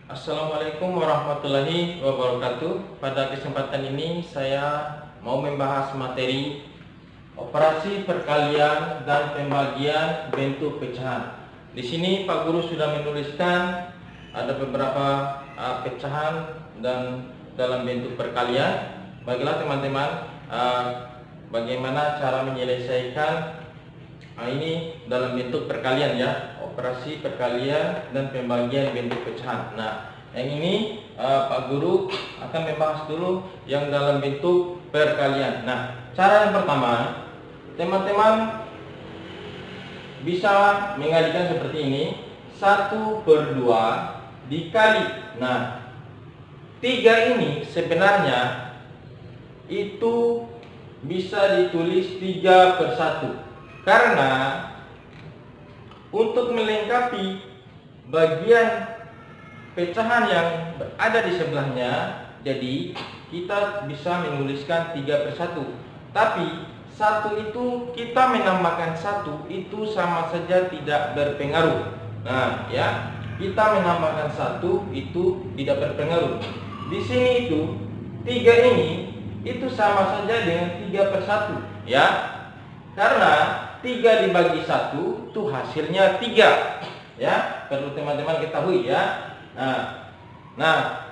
Assalamualaikum warahmatullahi wabarakatuh. Pada kesempatan ini saya mau membahas materi operasi perkalian dan pembagian bentuk pecahan. Di sini Pak Guru sudah menuliskan ada beberapa pecahan dan dalam bentuk perkalian. Baiklah teman-teman, bagaimana cara menyelesaikan ini dalam bentuk perkalian ya, operasi perkalian dan pembagian bentuk pecahan. Nah, yang ini Pak Guru akan membahas dulu yang dalam bentuk perkalian. Nah, cara yang pertama, teman-teman bisa mengalihkan seperti ini, 1/2 dikali. Nah, 3 ini sebenarnya itu bisa ditulis 3/1. Karena untuk melengkapi bagian pecahan yang ada di sebelahnya, jadi kita bisa menuliskan 3/1. Tapi 1 itu kita menambahkan 1 itu sama saja tidak berpengaruh. Nah, ya, kita menambahkan 1 itu tidak berpengaruh. Di sini itu 3 ini itu sama saja dengan 3/1, ya. Karena 3 dibagi 1 itu hasilnya 3, ya, perlu teman-teman ketahui ya. Nah,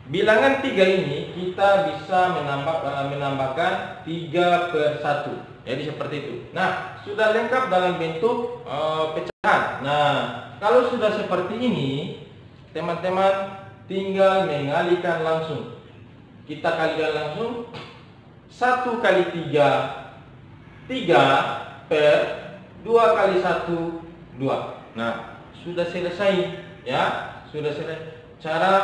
bilangan 3 ini kita bisa menambahkan 3/1, jadi seperti itu. Nah, sudah lengkap dalam bentuk pecahan. Nah, kalau sudah seperti ini, teman-teman tinggal mengalihkan langsung. Kita kalikan langsung 1 kali 3, 3/2 kali 1, 2. Nah, sudah selesai ya, sudah selesai cara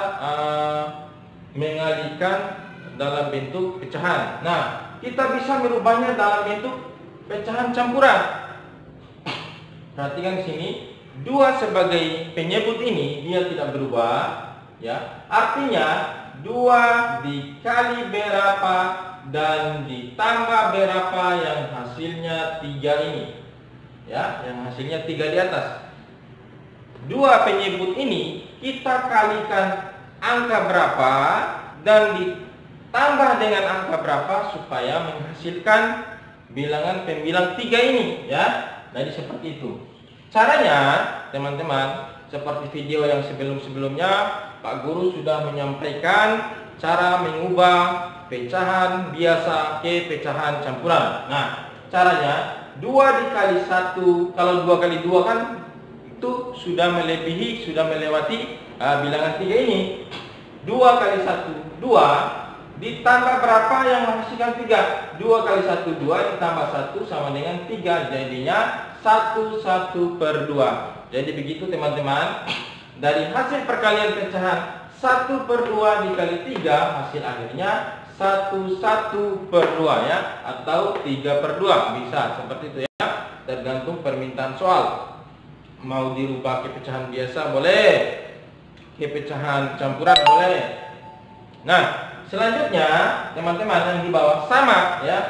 mengalihkan dalam bentuk pecahan. Nah, kita bisa merubahnya dalam bentuk pecahan campuran. Perhatikan sini, 2 sebagai penyebut ini dia tidak berubah ya. Artinya 2 dikali berapa dan ditambah berapa yang hasilnya 3 ini, ya, yang hasilnya 3 di atas. 2 penyebut ini kita kalikan angka berapa dan ditambah dengan angka berapa supaya menghasilkan bilangan pembilang 3 ini, ya. Jadi seperti itu caranya teman-teman. Seperti video yang sebelum-sebelumnya Pak Guru sudah menyampaikan cara mengubah pecahan biasa ke pecahan campuran. Nah, caranya 2 dikali 1, kalau 2 kali 2 kan itu sudah melewati bilangan 3 ini. 2 kali 1, 2 ditambah berapa yang menghasilkan 3? 2 kali 1, 2 ditambah 1 sama dengan 3, jadinya 1/2. Jadi begitu teman-teman. Dari hasil perkalian pecahan 1/2 dikali 3, hasil akhirnya 1/2 ya, atau 3/2, bisa seperti itu ya, tergantung permintaan soal. Mau dirubah ke pecahan biasa boleh, ke pecahan campuran boleh. Nah, selanjutnya teman-teman yang di bawah sama ya,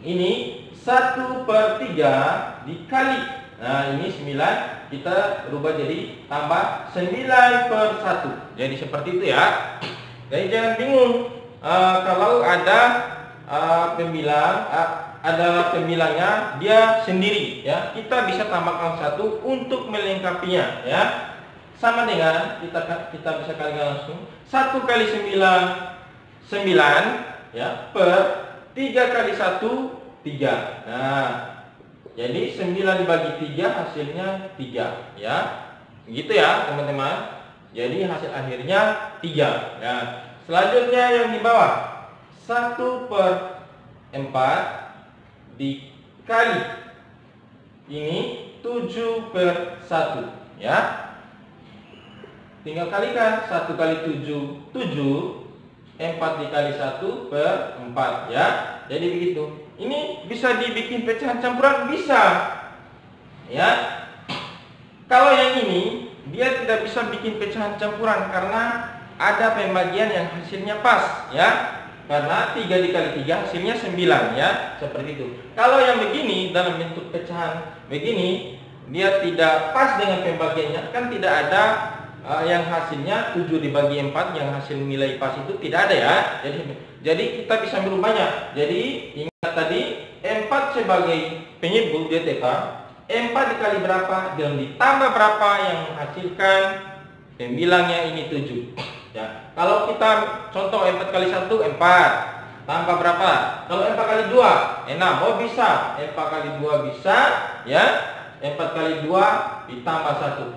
ini 1/3 dikali, nah ini 9, kita rubah jadi tambah 9/1, jadi seperti itu ya. Jadi jangan bingung kalau ada pembilangnya dia sendiri ya, kita bisa tambahkan 1 untuk melengkapinya ya. Sama dengan kita bisa kalikan langsung 1 kali 9, 9 ya, per 3 kali 1, 3. Nah, jadi 9 dibagi 3 hasilnya 3 ya. Begitu ya teman-teman. Jadi hasil akhirnya 3. Nah, selanjutnya yang di bawah 1/4 dikali ini 7/1 ya. Tinggal kalikan 1 kali 7, 7, 4 dikali 1/4 ya. Jadi begitu. Ini bisa dibikin pecahan campuran, bisa ya. Kalau yang ini dia tidak bisa bikin pecahan campuran karena ada pembagian yang hasilnya pas ya. Karena 3 dikali 3 hasilnya 9 ya, seperti itu. Kalau yang begini dalam bentuk pecahan begini, dia tidak pas dengan pembagiannya, kan tidak ada yang hasilnya 7 dibagi 4 yang hasil nilai pas itu tidak ada ya. Jadi kita bisa merubahnya. Jadi ingat tadi 4 sebagai penyebut DTK, 4 dikali berapa dan ditambah berapa yang menghasilkan pembilangnya ini 7 ya. Kalau kita contoh 4 kali 1 4 tambah berapa? Kalau 4 kali 2 6. Oh bisa 4 kali 2 bisa ya. 4 kali 2 ditambah 1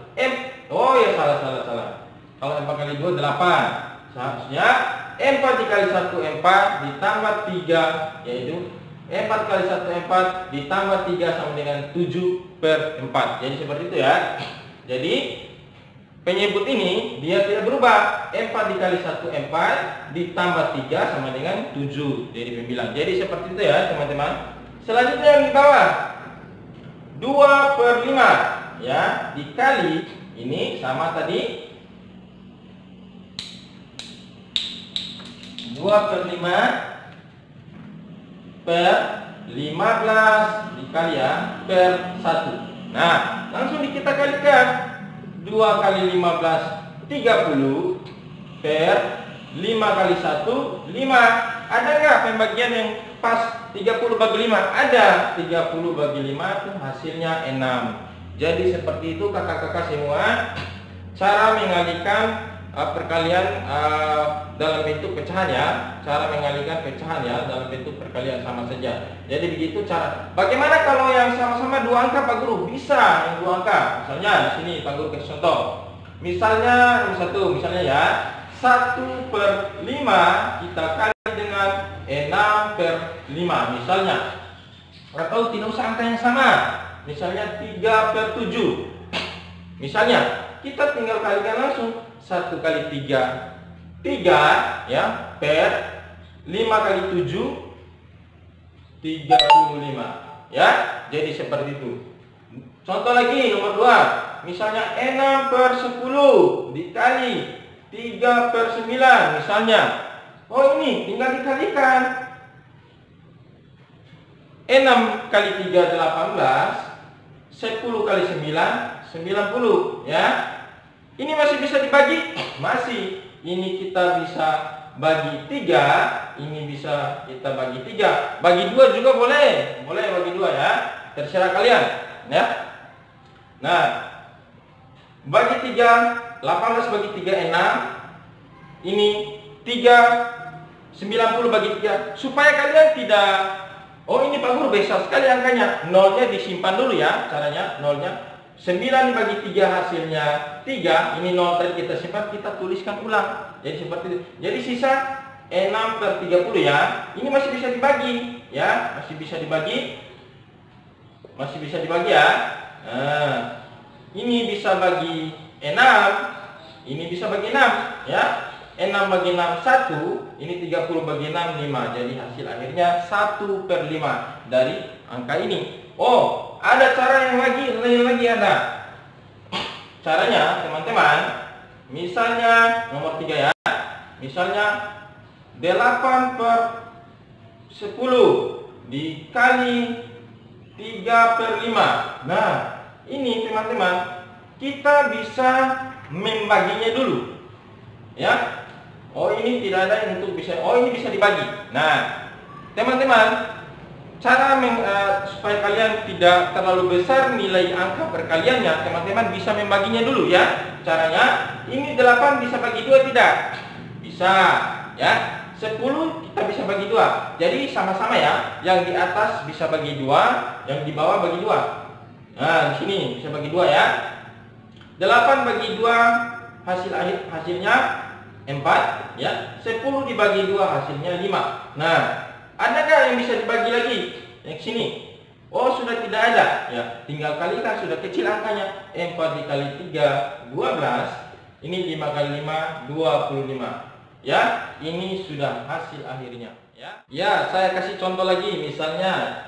oh ya salah. Kalau 4 kali 2 8. Seharusnya 4 dikali 1 4 ditambah 3 yaitu 4 kali 1 4 ditambah 3 sama dengan 7/4. Jadi seperti itu ya. Jadi penyebut ini dia tidak berubah. 4 dikali 1 4 ditambah 3 sama dengan 7 jadi pembilang. Jadi seperti itu ya teman-teman. Selanjutnya yang di bawah 2/5 ya dikali ini sama tadi 2/5 per 15 dikali ya per 1. Nah langsung kita kalikan 2 kali 15 30 per 5 kali 1 5. Ada nggak pembagian yang pas 30 bagi 5? Ada. 30 bagi 5 itu hasilnya 6. Jadi seperti itu kakak-kakak semua cara mengalihkan perkalian dalam bentuk pecahan ya. Cara mengalihkan pecahan ya dalam bentuk perkalian sama saja. Jadi begitu cara. Bagaimana kalau yang sama-sama 2 angka Pak Guru? Bisa yang 2 angka. Misalnya di sini Pak Guru kasih contoh. Misalnya misalnya ya 1/5 kita kali dengan 6/5 misalnya. Atau tidak usah angka yang sama. Misalnya 3/7. Misalnya kita tinggal kalikan langsung 1 kali 3 3 ya per 5 kali 7 35 ya. Jadi seperti itu. Contoh lagi nomor 2. Misalnya 6/10 dikali 3/9 misalnya. Oh ini tinggal dikalikan. 6 kali 3 18, 10 kali 9 90 ya. Ini masih bisa dibagi? Masih. Ini kita bisa bagi 3, ini bisa kita bagi 3. Bagi 2 juga boleh. Boleh bagi 2 ya. Terserah kalian ya. Nah, bagi 3 18 bagi 3 6. Ini 3 90 bagi 3 supaya kalian tidak ini Pak Guru besar sekali angkanya. Nolnya disimpan dulu ya caranya. Nolnya 9 dibagi 3 hasilnya 3. Ini 0 tadi kita simpan, kita tuliskan ulang. Jadi seperti itu. Jadi sisa 6/30 ya. Ini masih bisa dibagi ya, masih bisa dibagi. Masih bisa dibagi ya. Nah, ini bisa bagi 6. Ini bisa bagi 6 ya. 6 bagi 6 1. Ini 30 bagi 6 5. Jadi hasil akhirnya 1/5 dari angka ini. Oh, ada cara yang lain lagi ada. Caranya teman-teman, misalnya nomor 3 ya. Misalnya 8/10 dikali 3/5. Nah, ini teman-teman, kita bisa membaginya dulu. Ya. Oh, ini tidak ada yang untuk bisa. Oh, ini bisa dibagi. Nah, teman-teman, cara supaya kalian tidak terlalu besar nilai angka perkaliannya, teman-teman bisa membaginya dulu ya. Caranya, ini 8 bisa bagi 2 tidak? Bisa ya. 10 kita bisa bagi 2. Jadi sama-sama ya. Yang di atas bisa bagi 2, yang di bawah bagi 2. Nah, di sini bisa bagi 2 ya. 8 bagi 2 hasilnya 4 ya. 10 dibagi 2 hasilnya 5. Nah, adakah yang bisa dibagi lagi? Yang sini. Oh, sudah tidak ada ya. Tinggal kalikan, sudah kecil angkanya. 4 dikali 3 12. Ini 5 kali 5 25. Ya, ini sudah hasil akhirnya ya. Ya, saya kasih contoh lagi. Misalnya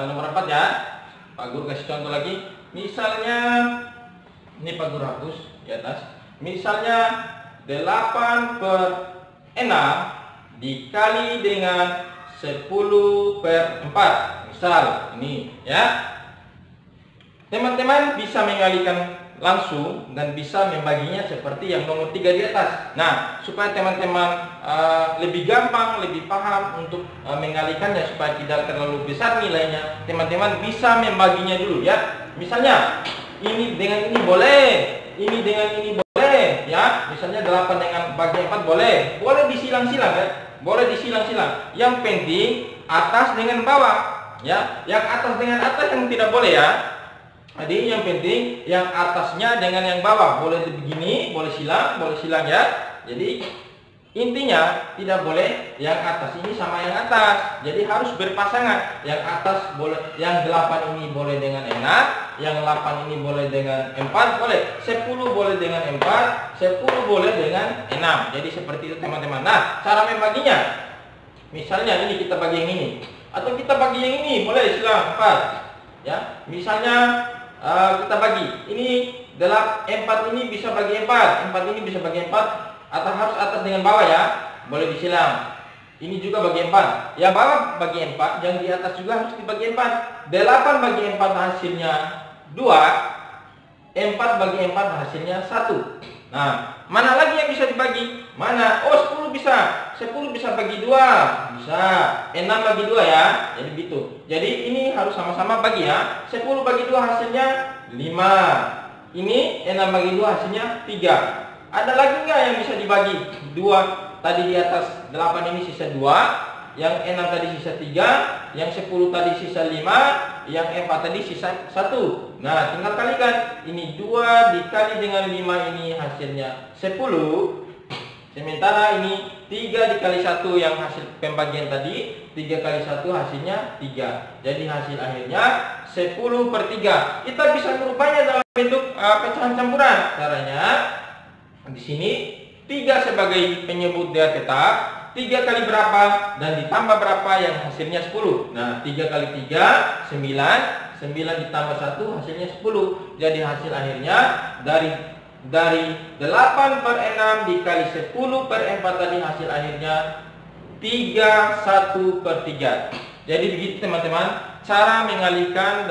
nomor 4 ya. Pak Guru kasih contoh lagi. Misalnya ini Pak Guru hapus di atas. Misalnya 8/6 dikali dengan 10/4. Misal ini ya. Teman-teman bisa mengalihkan langsung dan bisa membaginya seperti yang nomor 3 di atas. Nah, supaya teman-teman lebih gampang, lebih paham untuk mengalihkannya supaya tidak terlalu besar nilainya, teman-teman bisa membaginya dulu ya. Misalnya, ini dengan ini boleh, ini dengan ini boleh ya. Misalnya 8 dengan bagi 4 boleh. Boleh disilang-silang ya. Boleh disilang-silang. Yang penting atas dengan bawah ya. Yang atas dengan atas yang tidak boleh ya. Jadi yang penting yang atasnya dengan yang bawah. Boleh begini, boleh silang ya. Jadi intinya tidak boleh yang atas ini sama yang atas. Jadi harus berpasangan. Yang atas boleh, yang 8 ini boleh dengan 6, yang 8 ini boleh dengan 4, boleh. 10 boleh dengan 4, 10 boleh dengan 6. Jadi seperti itu teman-teman. Nah, cara membaginya. Misalnya ini kita bagi yang ini atau kita bagi yang ini, boleh silang 4. Ya. Misalnya kita bagi. Ini 4 ini bisa bagi 4, 4 ini bisa bagi 4. Atau harus atas dengan bawah ya. Boleh disilang. Ini juga bagi 4. Yang bawah bagi 4, yang di atas juga harus dibagi 4. 8 bagi 4 hasilnya 2. 4 bagi 4 hasilnya 1. Nah, mana lagi yang bisa dibagi? Mana? Oh, 10 bisa. 10 bisa bagi 2. Bisa. 6 bagi 2 ya. Jadi begitu. Jadi ini harus sama-sama bagi ya. 10 bagi 2 hasilnya 5. Ini 6 bagi 2 hasilnya 3. Ada lagi nggak yang bisa dibagi? 2 tadi di atas 8 ini sisa 2, yang 6 tadi sisa 3, yang 10 tadi sisa 5, yang 4 tadi sisa 1. Nah, tinggal kalikan. Ini 2 dikali dengan 5 ini hasilnya 10. Sementara ini 3 dikali 1 yang hasil pembagian tadi, 3 kali 1 hasilnya 3. Jadi hasil akhirnya 10/3. Kita bisa merubahnya dalam bentuk pecahan campuran. Caranya di sini 3 sebagai penyebut dia tetap, 3 kali berapa dan ditambah berapa yang hasilnya 10. Nah, 3 kali 3 9, 9 ditambah 1 hasilnya 10. Jadi hasil akhirnya dari 8/6 dikali 10/4 tadi hasil akhirnya 31/3. Jadi begitu teman-teman cara mengalihkan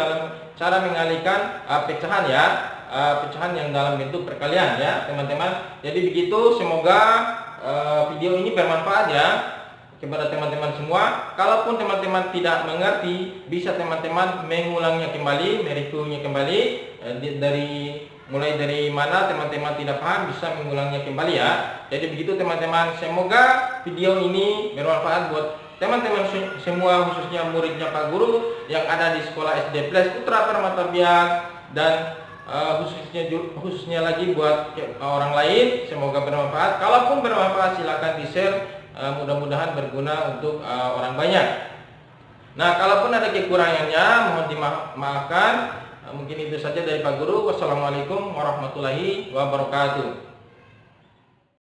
pecahan ya. Pecahan yang dalam bentuk perkalian ya teman-teman. Jadi begitu, semoga video ini bermanfaat ya kepada teman-teman semua. Kalaupun teman-teman tidak mengerti, bisa teman-teman mengulangnya kembali, mereviewnya kembali mulai dari mana teman-teman tidak paham, bisa mengulangnya kembali ya. Jadi begitu teman-teman, semoga video ini bermanfaat buat teman-teman semua, khususnya muridnya Pak Guru yang ada di sekolah SD Plus Putra Permatabiak, dan khususnya lagi buat orang lain. Semoga bermanfaat. Kalaupun bermanfaat silakan di-share, mudah-mudahan berguna untuk orang banyak. Nah, kalaupun ada kekurangannya mohon dimaafkan. Mungkin itu saja dari Pak Guru. Wassalamualaikum warahmatullahi wabarakatuh.